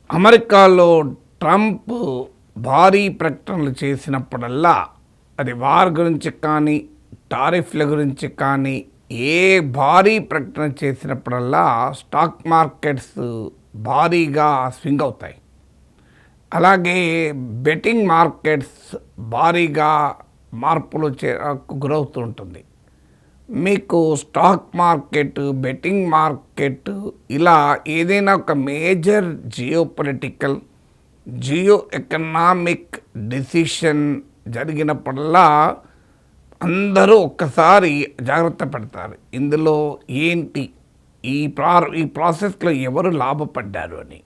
అమెరికాలో ట్రంప్ భారీ ప్రకటనలు చేసినప్పుడల్లా అది వార్ గురించి కానీ టారిఫ్ల గురించి కానీ ఏ భారీ ప్రకటన చేసినప్పుడల్లా స్టాక్ మార్కెట్స్ భారీగా స్వింగ్ అవుతాయి. అలాగే బెట్టింగ్ మార్కెట్స్ భారీగా మార్పులు గురవుతూ ఉంటుంది. మీకు స్టాక్ మార్కెట్, బెట్టింగ్ మార్కెట్ ఇలా ఏదైనా ఒక మేజర్ జియో ఎకనామిక్ డెసిషన్ జరిగినప్పుడల్లా అందరూ ఒక్కసారి జాగ్రత్త పడతారు. ఇందులో ఏంటి, ఈ ప్రాసెస్లో ఎవరు లాభపడ్డారు అని.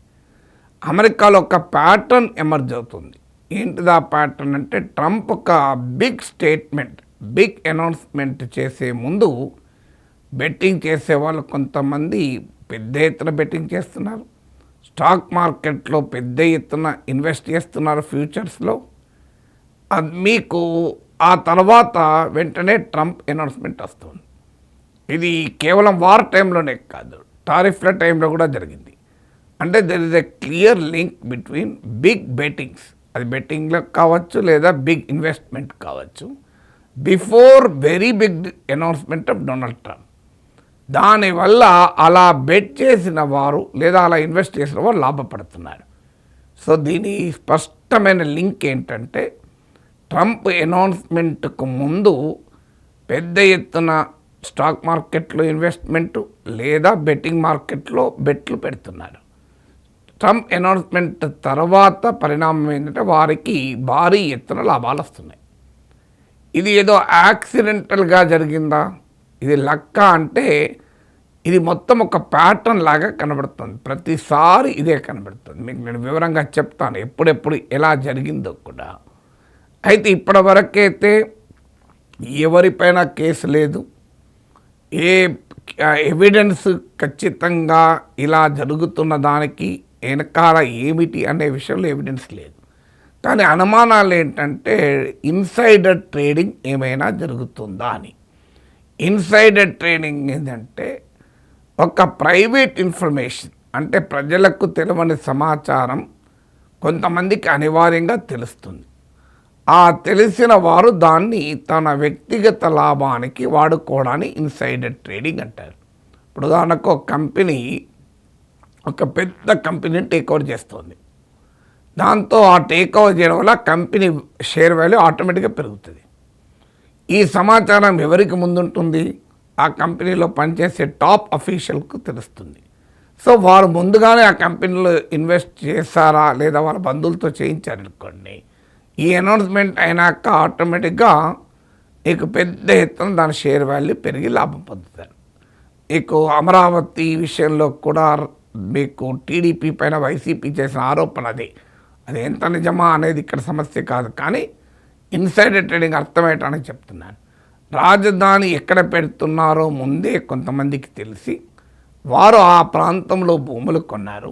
అమెరికాలో ఒక ప్యాటర్న్ ఎమర్జ్ అవుతుంది. ఏంటిది ఆ ప్యాటర్న్ అంటే, ట్రంప్ ఒక బిగ్ అనౌన్స్మెంట్ చేసే ముందు బెట్టింగ్ చేసే వాళ్ళు కొంతమంది పెద్ద ఎత్తున బెట్టింగ్ చేస్తున్నారు. స్టాక్ మార్కెట్లో పెద్ద ఎత్తున ఇన్వెస్ట్ చేస్తున్నారు ఫ్యూచర్స్లో. మీకు ఆ తర్వాత వెంటనే ట్రంప్ అనౌన్స్మెంట్ వస్తుంది. ఇది కేవలం వార్ టైంలోనే కాదు, టారిఫ్ల టైంలో కూడా జరిగింది. అంటే there is a clear link between big bettings, అది బెట్టింగ్లో కావచ్చు లేదా బిగ్ ఇన్వెస్ట్మెంట్ కావచ్చు, before very big announcement of Donald Trump. దానివల్ల అలా బెట్ చేసిన వారు లేదా అలా ఇన్వెస్ట్ చేసిన వారు లాభపడుతున్నారు. సో దీని స్పష్టమైన లింక్ ఏంటంటే, ట్రంప్ అనౌన్స్మెంట్కు ముందు పెద్ద ఎత్తున స్టాక్ మార్కెట్లో ఇన్వెస్ట్మెంటు లేదా బెట్టింగ్ మార్కెట్లో బెట్లు పెడుతున్నారు. ట్రంప్ అనౌన్స్మెంట్ తర్వాత పరిణామం ఏంటంటే వారికి భారీ ఎత్తున లాభాలు వస్తున్నాయి. ఇది ఏదో యాక్సిడెంటల్గా జరిగిందా, ఇది లక్క అంటే ఇది మొత్తం ఒక ప్యాటర్న్ లాగా కనబడుతుంది. ప్రతిసారి ఇదే కనబడుతుంది. మీకు నేను వివరంగా చెప్తాను ఎప్పుడెప్పుడు ఎలా జరిగిందో కూడా. అయితే ఇప్పటి వరకైతే ఎవరిపైన కేసు లేదు, ఏ ఎవిడెన్స్ ఖచ్చితంగా ఇలా జరుగుతున్న దానికి వెనకాల ఏమిటి అనే విషయంలో ఎవిడెన్స్ లేదు. కానీ అనుమానాలు ఏంటంటే, ఇన్సైడర్ ట్రేడింగ్ ఏమైనా జరుగుతుందా అని. ఇన్సైడర్ ట్రేడింగ్ ఏంటంటే ఒక ప్రైవేట్ ఇన్ఫర్మేషన్, అంటే ప్రజలకు తెలియని సమాచారం కొంతమందికి అనివార్యంగా తెలుస్తుంది. ఆ తెలిసిన వారు దాన్ని తన వ్యక్తిగత లాభానికి వాడుకోవడాన్ని ఇన్సైడర్ ట్రేడింగ్ అంటారు. ఇప్పుడు ఉదాహరణకు ఒక పెద్ద కంపెనీని టేక్ఓవర్ చేస్తుంది. దాంతో ఆ టేక్ఓవర్ చేయడం వల్ల కంపెనీ షేర్ వాల్యూ ఆటోమేటిక్గా పెరుగుతుంది. ఈ సమాచారం ఎవరికి ముందుంటుంది? ఆ కంపెనీలో పనిచేసే టాప్ అఫీషియల్కు తెలుస్తుంది. సో వారు ముందుగానే ఆ కంపెనీలో ఇన్వెస్ట్ చేశారా లేదా వాళ్ళ బంధువులతో చేయించారనుకోండి, ఈ అనౌన్స్మెంట్ అయినాక ఆటోమేటిక్గా మీకు పెద్ద ఎత్తున దాని షేర్ వాల్యూ పెరిగి లాభం పొందుతారు. మీకు అమరావతి విషయంలో కూడా మీకు టీడీపీ పైన వైసీపీ చేసిన ఆరోపణ అది ఎంత నిజమా అనేది ఇక్కడ సమస్య కాదు. కానీ ఇన్సైడర్ ట్రేడింగ్ అర్థమయ్యటానికి చెప్తున్నాను. రాజధాని ఎక్కడ పెడుతున్నారో ముందే కొంతమందికి తెలిసి వారు ఆ ప్రాంతంలో భూములు కొన్నారు.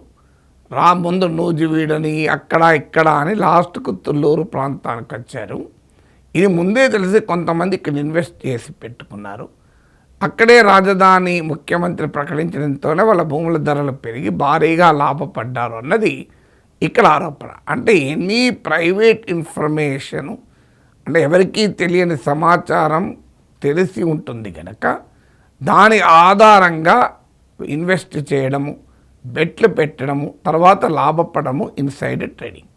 ముందు నూజివీడని అక్కడ ఇక్కడ అని లాస్ట్కు తుళ్ళూరు ప్రాంతానికి వచ్చారు. ఇది ముందే తెలిసి కొంతమంది ఇక్కడ ఇన్వెస్ట్ చేసి పెట్టుకున్నారు. అక్కడే రాజధాని ముఖ్యమంత్రి ప్రకటించడంతోనే వాళ్ళ భూముల ధరలు పెరిగి భారీగా లాభపడ్డారు అన్నది ఇక్కడ ఆరోపణ. అంటే ఎనీ ప్రైవేట్ ఇన్ఫర్మేషను, అంటే ఎవరికీ తెలియని సమాచారం తెలిసి ఉంటుంది కనుక దాని ఆధారంగా ఇన్వెస్ట్ చేయడము, బెట్లు పెట్టడము, తర్వాత లాభపడము ఇన్సైడర్ ట్రేడింగ్.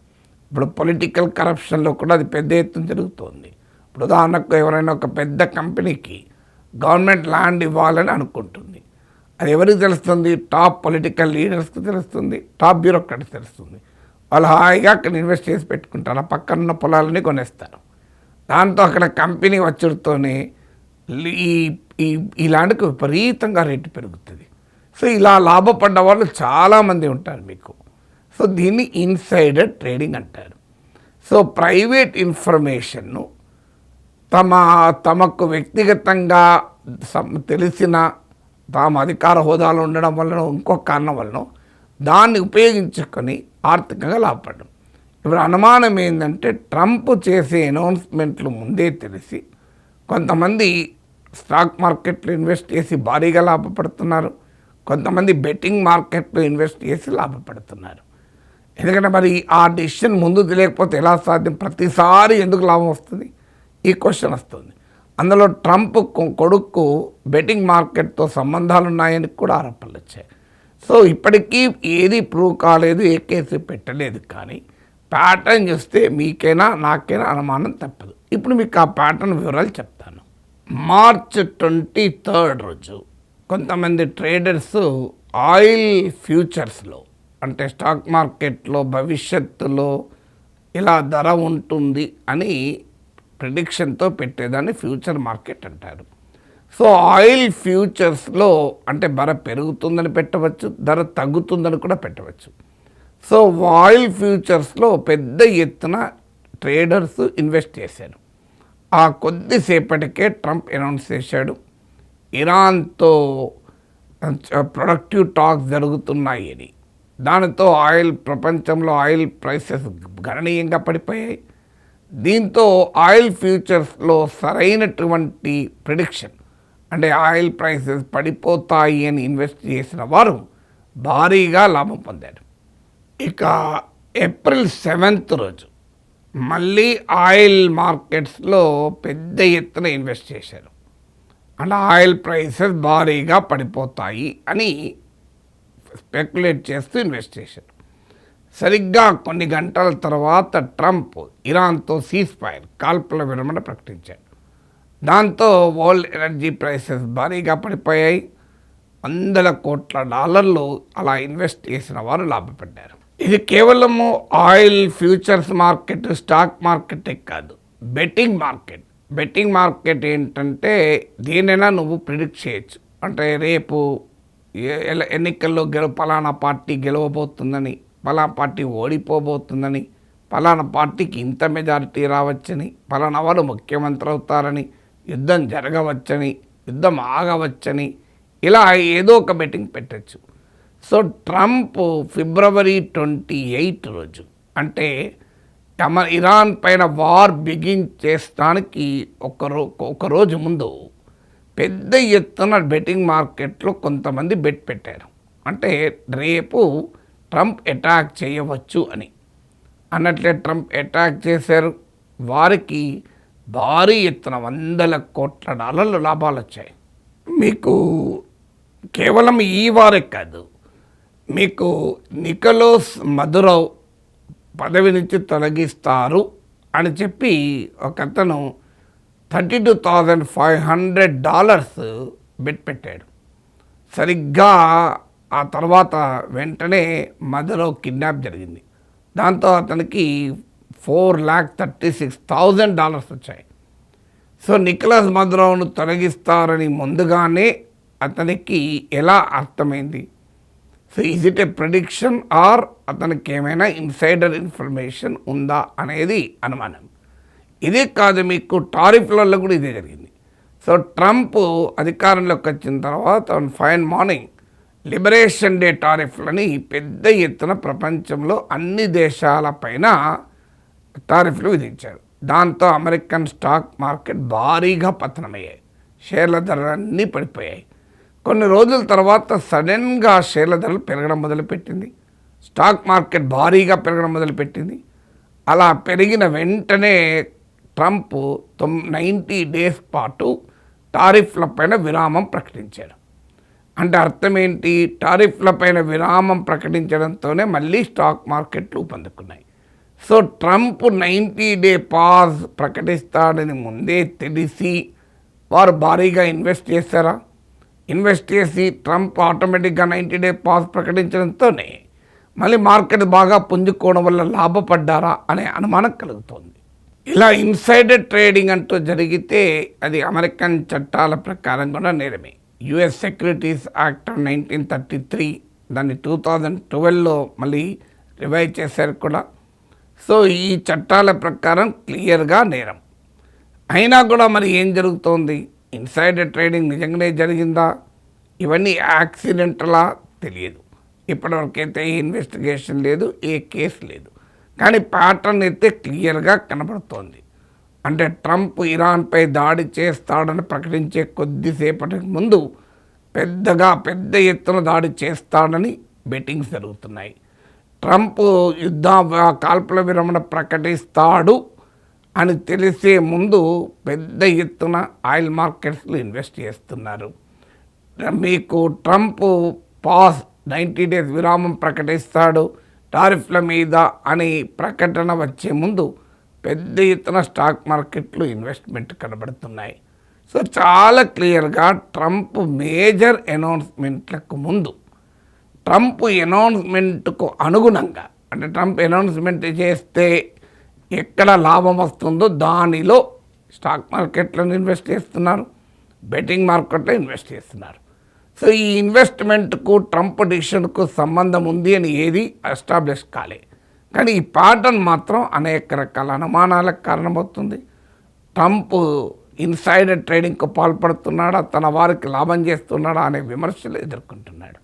ఇప్పుడు పొలిటికల్ కరప్షన్లో కూడా అది పెద్ద ఎత్తున జరుగుతుంది. ఇప్పుడు ఉదాహరణకు ఎవరైనా ఒక పెద్ద కంపెనీకి గవర్నమెంట్ ల్యాండ్ ఇవ్వాలని అనుకుంటుంది. అది ఎవరికి తెలుస్తుంది? టాప్ పొలిటికల్ లీడర్స్కి తెలుస్తుంది, టాప్ బ్యూరోక్రాట్స్ తెలుస్తుంది. వాళ్ళు హాయిగా అక్కడ ఇన్వెస్ట్ చేసి పెట్టుకుంటారు, ఆ పక్కనున్న పొలాలని కొనేస్తారు. దాంతో అక్కడ కంపెనీ వచ్చుడుతోనే ఈ ల్యాండ్కి విపరీతంగా రేటు పెరుగుతుంది. సో ఇలా లాభపడ్డ వాళ్ళు చాలామంది ఉంటారు మీకు. సో దీన్ని ఇన్సైడర్ ట్రేడింగ్ అంటారు. సో ప్రైవేట్ ఇన్ఫర్మేషన్ను తమకు వ్యక్తిగతంగా తెలిసిన తాము అధికార హోదాలో ఉండడం వలన ఇంకొక కారణం వలన దాన్ని ఉపయోగించుకొని ఆర్థికంగా లాభపడడం. ఇప్పుడు అనుమానం ఏంటంటే, ట్రంప్ చేసే అనౌన్స్మెంట్లు ముందే తెలిసి కొంతమంది స్టాక్ మార్కెట్లో ఇన్వెస్ట్ చేసి భారీగా లాభపడుతున్నారు, కొంతమంది బెట్టింగ్ మార్కెట్లో ఇన్వెస్ట్ చేసి లాభపడుతున్నారు. ఎందుకంటే మరి ఆ డెసిషన్ ముందు తెలియకపోతే ఎలా సాధ్యం? ప్రతిసారి ఎందుకు లాభం వస్తుంది? ఈ క్వశ్చన్ వస్తుంది. అందులో ట్రంప్ కొడుకు బెట్టింగ్ మార్కెట్తో సంబంధాలు ఉన్నాయని కూడా ఆరోపణలు వచ్చాయి. సో ఇప్పటికీ ఏది ప్రూవ్ కాలేదు, ఏ కేసు పెట్టలేదు. కానీ ప్యాటర్న్ చూస్తే మీకైనా నాకైనా అనుమానం తప్పదు. ఇప్పుడు మీకు ఆ ప్యాటర్న్ వివరాలు చెప్తాను. మార్చ్ 23 రోజు కొంతమంది ట్రేడర్స్ ఆయిల్ ఫ్యూచర్స్లో, అంటే స్టాక్ మార్కెట్లో భవిష్యత్తులో ఇలా ధర ఉంటుంది అని ప్రిడిక్షన్తో పెట్టేదాన్ని ఫ్యూచర్ మార్కెట్ అంటారు. సో ఆయిల్ ఫ్యూచర్స్లో అంటే ధర పెరుగుతుందని పెట్టవచ్చు, ధర తగ్గుతుందని కూడా పెట్టవచ్చు. సో ఆయిల్ ఫ్యూచర్స్లో పెద్ద ఎత్తున ట్రేడర్స్ ఇన్వెస్ట్ చేశారు. ఆ కొద్దిసేపటికే ట్రంప్ అనౌన్స్ చేశాడు, ఇరాన్తో ప్రొడక్టివ్ టాక్స్ జరుగుతున్నాయి అని. దానితో ప్రపంచంలో ఆయిల్ ప్రైసెస్ గణనీయంగా పడిపోయాయి. దీంతో ఆయిల్ ఫ్యూచర్స్లో సరైనటువంటి ప్రిడిక్షన్, అంటే ఆయిల్ ప్రైసెస్ పడిపోతాయి అని ఇన్వెస్ట్ చేసిన వారు భారీగా లాభం పొందారు. ఇక ఏప్రిల్ 7 రోజు మళ్ళీ ఆయిల్ మార్కెట్స్లో పెద్ద ఎత్తున ఇన్వెస్ట్ చేశారు. అంటే ఆయిల్ ప్రైసెస్ భారీగా పడిపోతాయి అని స్పెక్యులేట్ చేస్తూ ఇన్వెస్ట్ చేశారు. సరిగ్గా కొన్ని గంటల తర్వాత ట్రంప్ ఇరాన్తో సీజ్ఫైర్ కాల్పుల విరమణ ప్రకటించాడు. దాంతో వరల్డ్ ఎనర్జీ ప్రైసెస్ భారీగా పడిపోయాయి. $100 కోట్ల అలా ఇన్వెస్ట్ చేసిన వారు లాభపడ్డారు. ఇది కేవలము ఆయిల్ ఫ్యూచర్స్ మార్కెట్, స్టాక్ మార్కెటే కాదు, బెట్టింగ్ మార్కెట్. బెట్టింగ్ మార్కెట్ ఏంటంటే దేనైనా నువ్వు ప్రిడిక్ట్ చేయొచ్చు. అంటే రేపు ఎన్నికల్లో పలానా పార్టీ గెలవబోతుందని, పలానా పార్టీ ఓడిపోబోతుందని, పలానా పార్టీకి ఇంత మెజారిటీ రావచ్చని, పలానా వారు ముఖ్యమంత్రి అవుతారని, యుద్ధం జరగవచ్చని, యుద్ధం ఆగవచ్చని, ఇలా ఏదో ఒక బెట్టింగ్ పెట్టచ్చు. సో ట్రంప్ ఫిబ్రవరి 28 రోజు, అంటే ఇరాన్ పైన వార్ బిగిన్ చేస్తానికి ఒక రోజు ముందు పెద్ద ఎత్తున బెట్టింగ్ మార్కెట్లో కొంతమంది బెట్ పెట్టారు. అంటే రేపు ట్రంప్ అటాక్ చేయవచ్చు అని. అన్నట్లే ట్రంప్ అటాక్ చేశారు. వారికి భారీ ఎత్తున $100 కోట్ల లాభాలు వచ్చాయి. మీకు కేవలం ఈ వారే కాదు, మీకు నికోలస్ మదురో పదవి నుంచి తొలగిస్తారు అని చెప్పి ఒకతను $32,500 బెట్ పెట్టాడు. సరిగ్గా ఆ తర్వాత వెంటనే మదురో కిడ్నాప్ జరిగింది. దాంతో అతనికి $4,36,000 వచ్చాయి. సో నికోలస్ మదురోను తొలగిస్తారని ముందుగానే అతనికి ఎలా అర్థమైంది? So is it a prediction or అతనికి ఏమైనా ఇన్సైడర్ ఇన్ఫర్మేషన్ ఉందా అనేది అనుమానం. ఇదే కాదు, మీకు టారిఫ్లలో కూడా ఇదే జరిగింది. సో ట్రంప్ అధికారంలోకి వచ్చిన తర్వాత ఫైన్ మార్నింగ్ లిబరేషన్ డే టారిఫ్లని పెద్ద ఎత్తున ప్రపంచంలో అన్ని దేశాలపైన టారిఫ్లు విధించారు. దాంతో అమెరికన్ స్టాక్ మార్కెట్ భారీగా పతనమయ్యాయి. షేర్ల ధరలన్నీ పడిపోయాయి. కొన్ని రోజుల తర్వాత సడన్గా షేర్ల ధరలు పెరగడం మొదలుపెట్టింది. స్టాక్ మార్కెట్ భారీగా పెరగడం మొదలుపెట్టింది. అలా పెరిగిన వెంటనే ట్రంప్ 90 డేస్ పాటు టారిఫ్ల పైన విరామం ప్రకటించాడు. అంటే అర్థం ఏంటి? టారిఫ్ల పైన విరామం ప్రకటించడంతోనే మళ్ళీ స్టాక్ మార్కెట్లు ఊపందుకున్నాయి. సో ట్రంప్ 90 డే పాజ్ ప్రకటిస్తాడని ముందే తెలిసి వారు భారీగా ఇన్వెస్ట్ చేశారా? ఇన్వెస్ట్ చేసి ట్రంప్ ఆటోమేటిక్గా 90 డే పాజ్ ప్రకటించడంతోనే మళ్ళీ మార్కెట్ బాగా పుంజుకోవడం వల్ల లాభపడ్డారా అనే అనుమానం కలుగుతోంది. ఇలా ఇన్సైడర్ ట్రేడింగ్ అంటూ జరిగితే అది అమెరికన్ చట్టాల ప్రకారం కూడా నేరమే. US సెక్యూరిటీస్ యాక్ట్ 1933 దాన్ని 2012లో మళ్ళీ రివైజ్ చేశారు కూడా. సో ఈ చట్టాల ప్రకారం క్లియర్గా నేరం. అయినా కూడా మరి ఏం జరుగుతోంది? ఇన్సైడర్ ట్రేడింగ్ నిజంగానే జరిగిందా? ఇవన్నీ యాక్సిడెంటలా తెలియదు. ఇప్పటివరకైతే ఏ ఇన్వెస్టిగేషన్ లేదు, ఏ కేసు లేదు. కానీ ప్యాటర్న్ అయితే క్లియర్గా కనబడుతోంది. అంటే ట్రంప్ ఇరాన్పై దాడి చేస్తాడని ప్రకటించే కొద్దిసేపటికి ముందు పెద్ద ఎత్తున దాడి చేస్తాడని బెట్టింగ్స్ జరుగుతున్నాయి. ట్రంప్ కాల్పుల విరమణ ప్రకటిస్తాడు అని తెలిసే ముందు పెద్ద ఎత్తున ఆయిల్ మార్కెట్స్లో ఇన్వెస్ట్ చేస్తున్నారు. మీకు ట్రంప్ 90 డేస్ విరామం ప్రకటిస్తాడు టారిఫ్ల మీద అని ప్రకటన వచ్చే ముందు పెద్ద ఎత్తున స్టాక్ మార్కెట్లు ఇన్వెస్ట్మెంట్ కనబడుతున్నాయి. సో చాలా క్లియర్గా ట్రంప్ మేజర్ అనౌన్స్మెంట్లకు ముందు, ట్రంప్ అనౌన్స్మెంట్కు అనుగుణంగా, అంటే ట్రంప్ అనౌన్స్మెంట్ చేస్తే ఎక్కడ లాభం వస్తుందో దానిలో స్టాక్ మార్కెట్లను ఇన్వెస్ట్ చేస్తున్నారు, బెట్టింగ్ మార్కెట్లో ఇన్వెస్ట్ చేస్తున్నారు. సో ఈ ఇన్వెస్ట్మెంట్కు ట్రంప్ డిసిషన్కు సంబంధం ఉంది అని ఏది ఎస్టాబ్లిష్ కాలే. కానీ ఈ ప్యాటర్న్ మాత్రం అనేక రకాల అనుమానాలకు కారణమవుతుంది. ట్రంప్ ఇన్సైడర్ ట్రేడింగ్కు పాల్పడుతున్నాడా, తన వారికి లాభం చేస్తున్నాడా అనే విమర్శలు ఎదుర్కొంటున్నాడు.